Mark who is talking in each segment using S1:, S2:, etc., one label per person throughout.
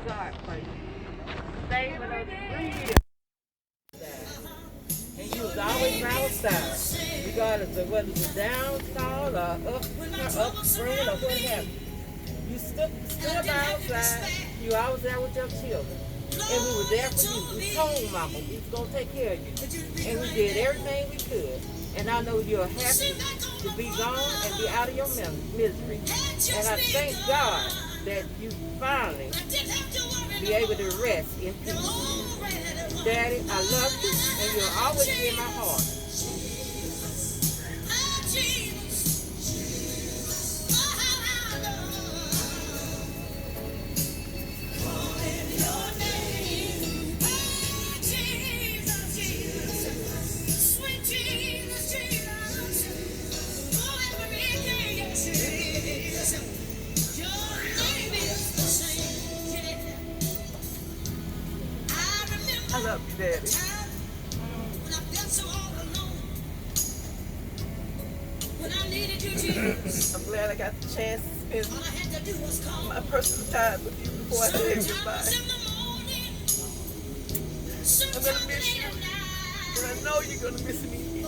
S1: God for you. Saving us 3 years. And you was always by our side, regardless of whether it was downfall or upbringing or what have you. You stood by our side. You always there with your children. And we were there for you. We told Mama we was going to take care of you. And we did everything we could. And I know you're happy to be gone and be out of your misery. And I thank God that you finally be able to rest in peace. Daddy, I love you, and you'll always be in my heart. I love you, Daddy. I'm glad I got the chance to spend my personal time with you before I say goodbye. I'm going to miss you, and I know you're going to miss me. I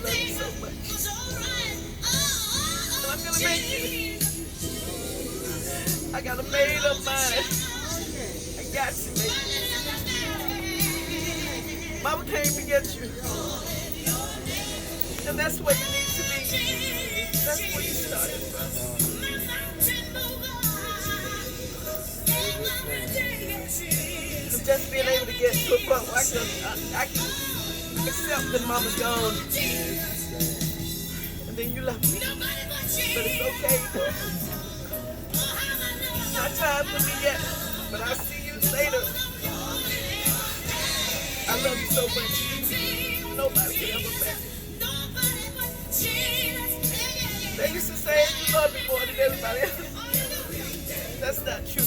S1: love you so much. And I'm going to make you. I got a made up mind. I got you, baby. Mama came to get you. And that's where you need to be. That's where you started from. Just being able to get to a point where I can accept that Mama's gone. And then you love me. But it's okay. It's not time for me yet. But I'll see you later. I love you so much. Nobody can ever match it. They used to say you love me more than everybody else. That's not true.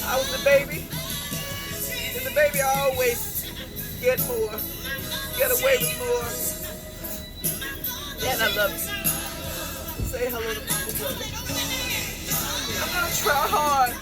S1: I was a baby. And the baby always get more. Get away with more. And I love you. Say hello to Mama for me. I'm going to try hard.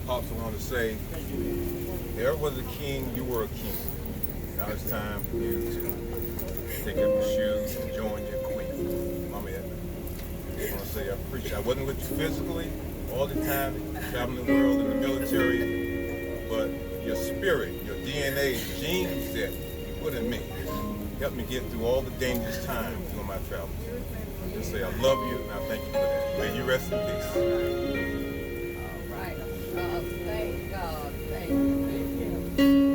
S2: Pops, I want to say, there was a king, you were a king. Now it's time for you to take up your shoes and join your queen, Mama Edna. I just want to say I appreciate it. I wasn't with you physically all the time, traveling the world in the military, but your spirit, your DNA, genes that you put in me, helped me get through all the dangerous times during my travels. I just say I love you and I thank you for that. May you rest in peace.
S1: Thank God, thank you. Thank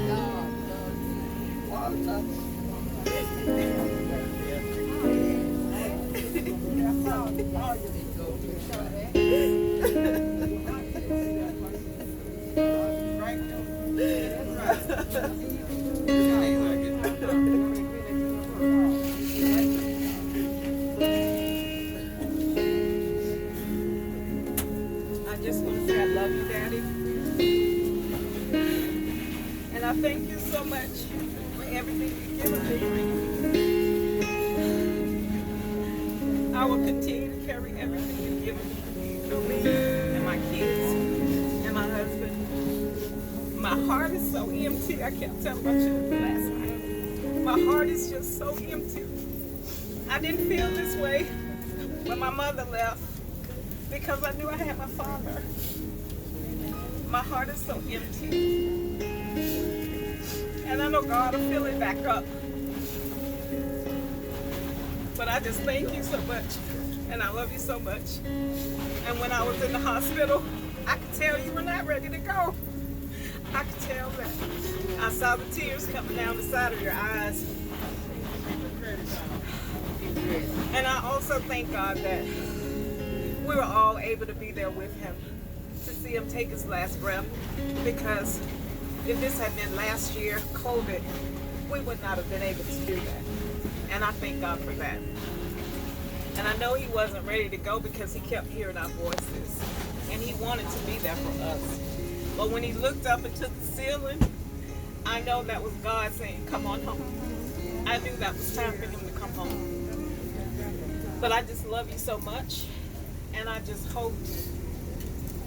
S1: God, I just want to say I love you, Daddy. And I thank you so much for everything you've given me. I will continue to carry everything you've given me through me and my kids and my husband. My heart is so empty. I kept telling my children last night. My heart is just so empty. I didn't feel this way when my mother left because I knew I had my father. My heart is so empty. And I know God will fill it back up. But I just thank you so much. And I love you so much. And when I was in the hospital, I could tell you were not ready to go. I could tell that. I saw the tears coming down the side of your eyes. And I also thank God that
S3: we were all able to be there with him to see him take his last breath, because if this had been last year, COVID, we would not have been able to do that. And I thank God for that. And I know he wasn't ready to go because he kept hearing our voices. And he wanted to be there for us. But when he looked up into the ceiling, I know that was God saying, come on home. I knew that was time for him to come home. But I just love you so much. And I just hope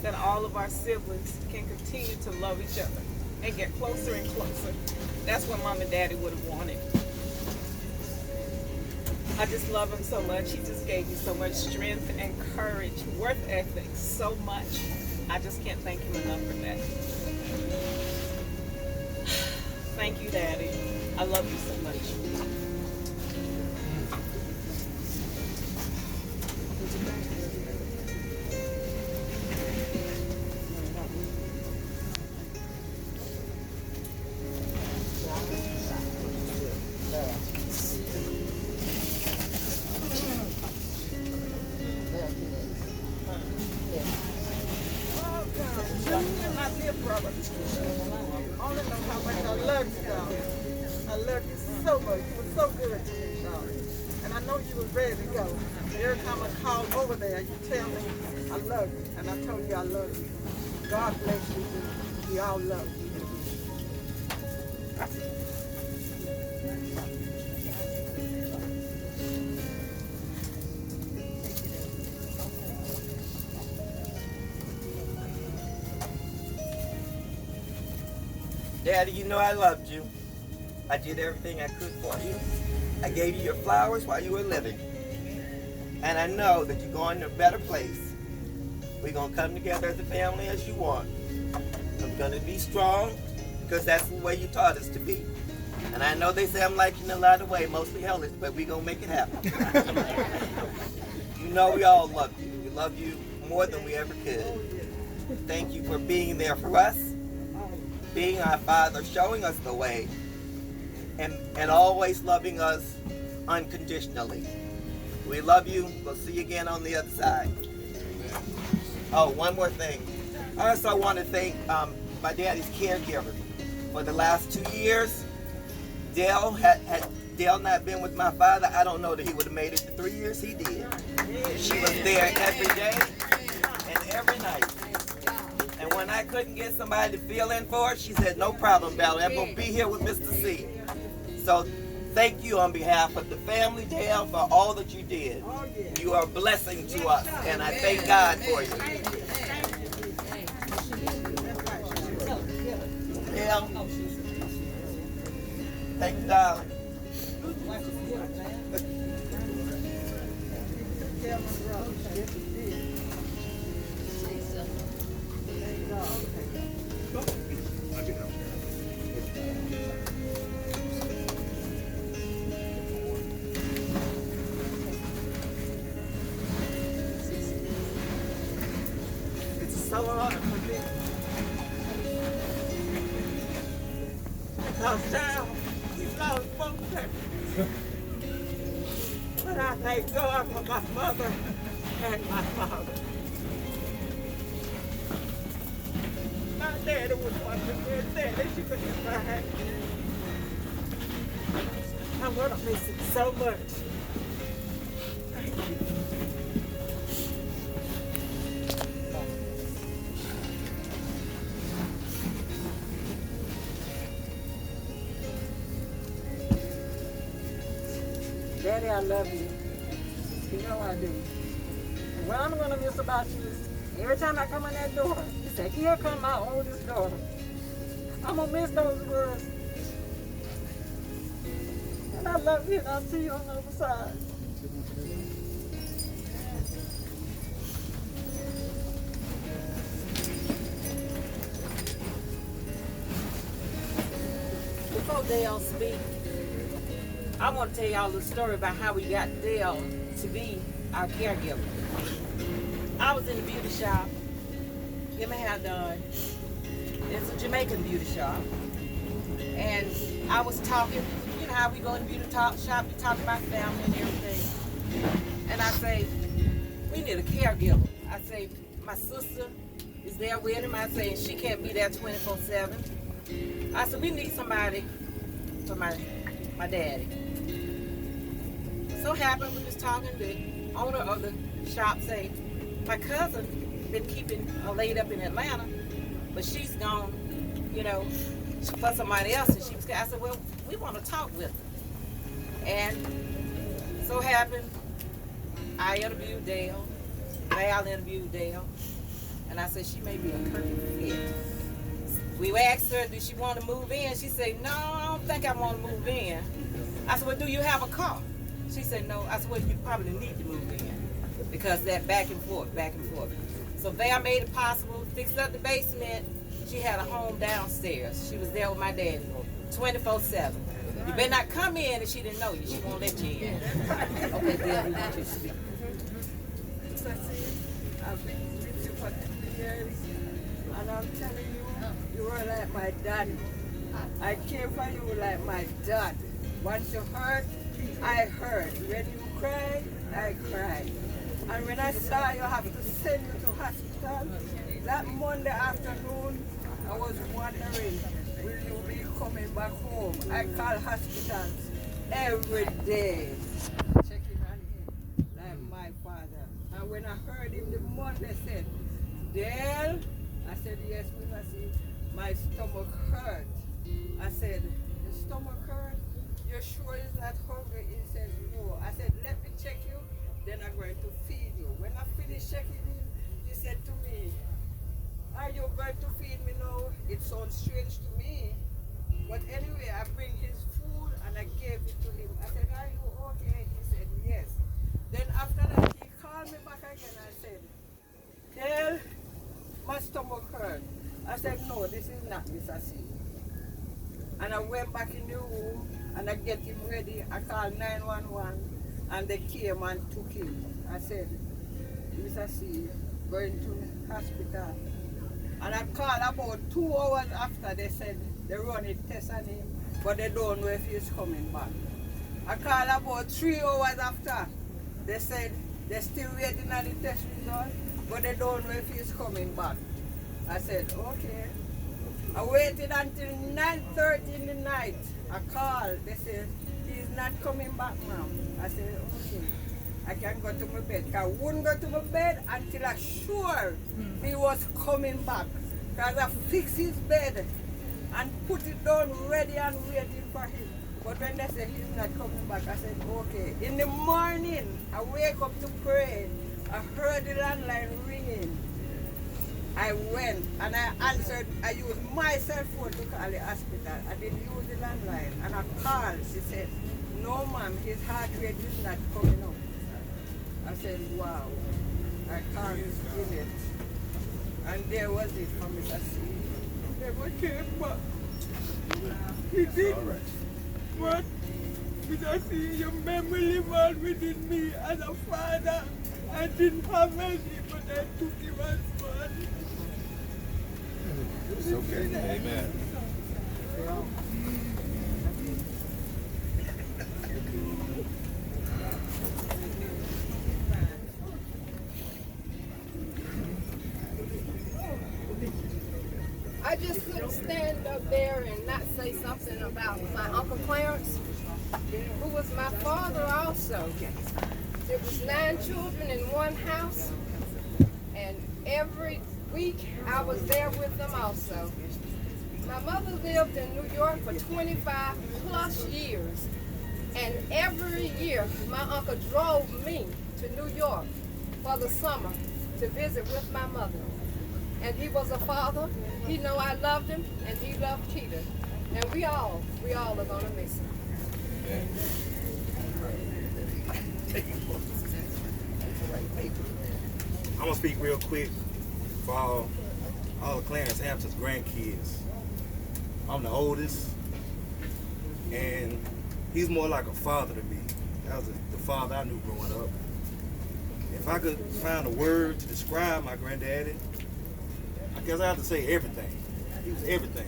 S3: that all of our siblings can continue to love each other and get closer and closer. That's what Mom and Daddy would have wanted. I just love him so much. He just gave me so much strength and courage, work ethic, so much. I just can't thank him enough for that. Thank you, Daddy. I love you so much.
S4: I love you. God bless you. We all love you.
S5: Daddy, you know I loved you. I did everything I could for you. I gave you your flowers while you were living. And I know that you're going to a better place. We're going to come together as a family as you want. I'm going to be strong because that's the way you taught us to be. And I know they say I'm like you in a lot of ways, mostly hellish, but we're going to make it happen. You know we all love you. We love you more than we ever could. Thank you for being there for us, being our Father, showing us the way, and always loving us unconditionally. We love you. We'll see you again on the other side. Oh, one more thing. I also want to thank my daddy's caregiver. For the last 2 years, Dale, had Dale not been with my father, I don't know that he would have made it the 3 years he did. She was there every day and every night. And when I couldn't get somebody to fill in for her, she said, no problem, Valerie, I'm going to be here with Mr. C. So thank you on behalf of the family, Dale, for all that you did. You are a blessing to us, and I thank God for you. Dale, thank you, darling.
S4: So hard for me. Because now he's lost both parents. But I thank God for my mother and my father. My daddy was watching me and daddy, she could get my hand. I'm gonna miss him so much. Thank you. Daddy, I love you. You know I do. And what I'm going to miss about you is every time I come in that door, you say, here come my oldest daughter. I'm going to miss those words. And I love you, and I'll see you on the other side.
S1: Before Dale speak, I want to tell y'all a story about how we got Dale to be our caregiver. I was in the beauty shop, get my hair done. It's a Jamaican beauty shop. And I was talking, you know how we go in the beauty shop, you talk about family and everything. And I say, we need a caregiver. I say, my sister is there with him. I say, she can't be there 24/7. I said, we need somebody for my daddy. So happened, we was talking, the owner of the shop say, my cousin been keeping her laid up in Atlanta, but she's gone, you know, for somebody else. And she was, I said, well, we want to talk with her. And so happened, I interviewed Dale, Val interviewed Dale, and I said, she may be a perfect fit. We asked her, did she want to move in? She said, no, I don't think I want to move in. I said, well, do you have a car? She said, no. I said, well, you probably need to move in because that back and forth. So Val made it possible, fixed up the basement. She had a home downstairs. She was there with my daddy 24/7. You better not come in if she didn't know you. She won't let you in. Okay, Dale, we want you to speak.
S6: I've been with you for 3 years, and I'm telling you, you were like my daddy. I care for you like my dad. Once you hurt, I hurt. When you cry, I cry. And when I saw you have to send you to hospital, that Monday afternoon, I was wondering, will you be coming back home? I call hospitals every day, checking on him like my father. And when I heard him the Monday said, Dale, I said, yes, Miss, I see, my stomach hurt. I said, your stomach hurt? You're sure he's not hungry? He said, no. I said, let me check you, then I'm going to feed you. When I finished checking him, he said to me, are you going to feed me now? It sounds strange to me. But anyway, I bring his food and I gave it to him. I said, are you okay? He said, yes. Then after that, he called me back again and said, Dale, my stomach hurt. I said, no, this is not Mr. C. And I went back in the room and I get him ready. I called 911 and they came and took him. I said, Mr. C, going to hospital. And I called about 2 hours after. They said they run a test on him, but they don't know if he's coming back. I called about 3 hours after. They said they're still waiting on the test result, but they don't know if he's coming back. I said, okay. I waited until 9:30 in the night. I called. They said, he's not coming back now. I said, okay. I can go to my bed. I wouldn't go to my bed until I'm sure he was coming back. Because I fixed his bed and put it down ready and waiting for him. But when they said he's not coming back, I said, okay. In the morning, I wake up to pray. I heard the landline ringing. I went and I answered. I used my cell phone to call the hospital. I didn't use the landline. And I called. She said, no, ma'am, his heart rate is not coming up. I said, wow, I can't feel it. And there was it for Mr. C. Never came back. He did. But Mr. C, your memory lives on within me as a father. I didn't have any, but I took him as one.
S2: It's okay. Amen.
S7: I just couldn't stand up there and not say something about my Uncle Clarence, who was my father also. There was 9 children in one house, and every week I was there with them also. My mother lived in New York for 25 plus years, and every year my uncle drove me to New York for the summer to visit with my mother. And he was a father. He knew I loved him, and he loved Keita. And we all are gonna miss him.
S8: I'm gonna speak real quick for all of Clarence Hampton's grandkids. I'm the oldest, and he's more like a father to me. That was the father I knew growing up. If I could find a word to describe my granddaddy, I guess I have to say everything. He was everything.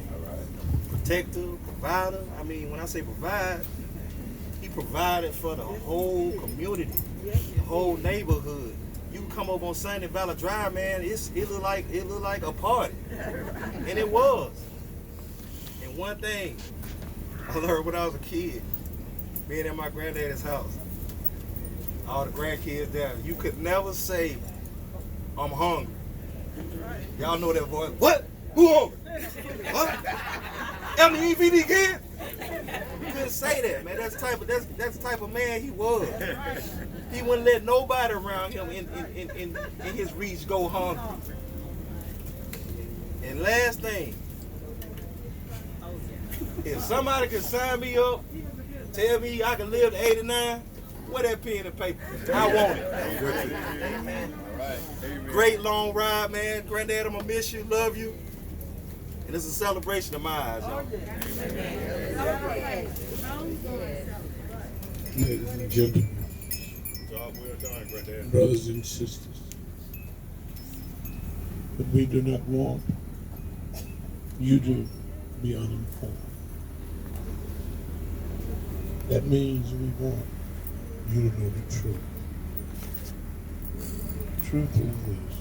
S8: Protector, provider. I mean, when I say provide, he provided for the whole community, the whole neighborhood. You come over on Sunday Valley Drive, man, it looked like a party. And it was. And one thing I learned when I was a kid, being at my granddaddy's house, all the grandkids there, you could never say, I'm hungry. Y'all know that voice. What? Who hungry? What? M-E-V-D kid? You couldn't say that, man. That's the type of man he was. He wouldn't let nobody around him in his reach go hungry. And last thing, if somebody can sign me up, tell me I can live to 89, where that pen and paper? I want it. Amen. Great long ride, man. Granddad, I'm gonna miss you, love you. And it's a celebration in my eyes, y'all.
S9: Ladies and gentlemen,
S2: Job well done, Granddad.
S9: brothers and sisters, but we do not want you to be uninformed. That means we want you to know the truth. Truth is this.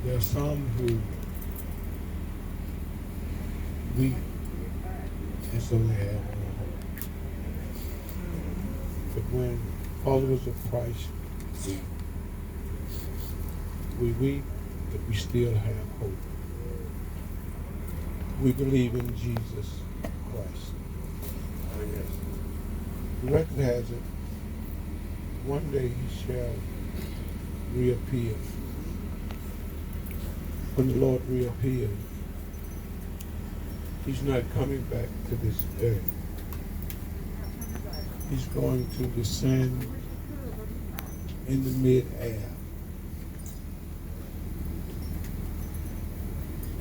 S9: There are some who weep as though they have no hope. But when followers of Christ weep, we weep, but we still have hope. We believe in Jesus Christ.
S2: Oh, yes.
S9: The record has it, one day he shall reappear. When the Lord reappears, he's not coming back to this earth. He's going to descend in the mid-air.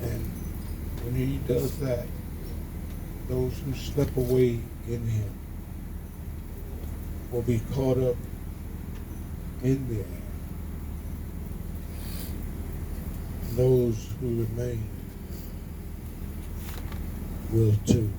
S9: And when he does that, those who slip away in him will be caught up in the air. Those who remain will too.